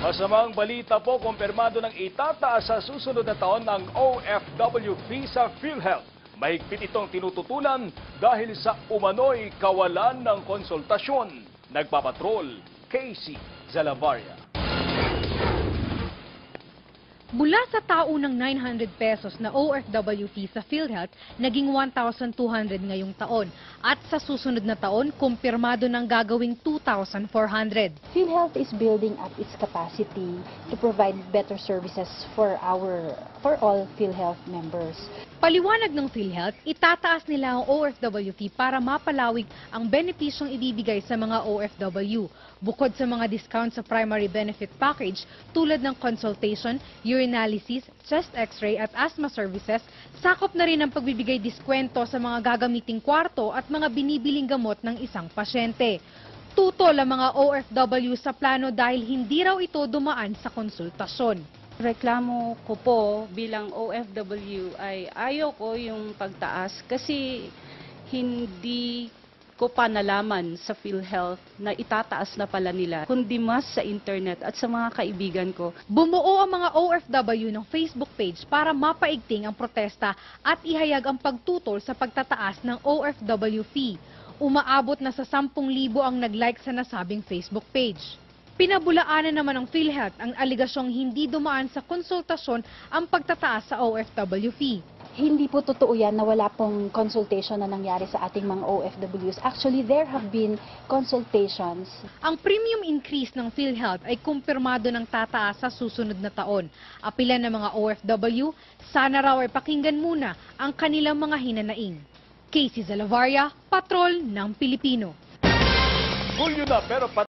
Masamang balita po, kumpirmado ng itataas sa susunod na taon ng OFW fee sa PhilHealth. Mahigpit itong tinututulan dahil sa umano'y kawalan ng konsultasyon. Nagpapatrol, Casey Zalavaria. Mula sa taunang 900 pesos na OFW fee sa PhilHealth, naging 1,200 ngayong taon. At sa susunod na taon, kumpirmado ng gagawing 2,400. PhilHealth is building up its capacity to provide better services for all PhilHealth members. Paliwanag ng PhilHealth, itataas nila ang OFW fee para mapalawig ang benepisyong ibibigay sa mga OFW. Bukod sa mga discount sa primary benefit package tulad ng consultation, urinalysis, chest x-ray at asthma services, sakop na rin ang pagbibigay diskwento sa mga gagamiting kwarto at mga binibiling gamot ng isang pasyente. Tutol ang mga OFW sa plano dahil hindi raw ito dumaan sa konsultasyon. Reklamo ko po bilang OFW ay ayaw ko yung pagtaas kasi hindi ko pa nalaman sa PhilHealth na itataas na pala nila, kundi mas sa internet at sa mga kaibigan ko. Bumuo ang mga OFW ng Facebook page para mapaigting ang protesta at ihayag ang pagtutol sa pagtataas ng OFW fee. Umaabot na sa 10,000 ang nag-like sa nasabing Facebook page. Pinabulaanan naman ng PhilHealth ang aligasyong hindi dumaan sa konsultasyon ang pagtataas sa OFW fee. Hindi po totoo yan na wala pong consultation na nangyari sa ating mga OFWs. Actually, there have been consultations. Ang premium increase ng PhilHealth ay kumpirmado ng tataas sa susunod na taon. Apila ng mga OFW, sana raw ay pakinggan muna ang kanilang mga hinanaing. Casey Zalavaria, Patrol ng Pilipino. Hulyo na pero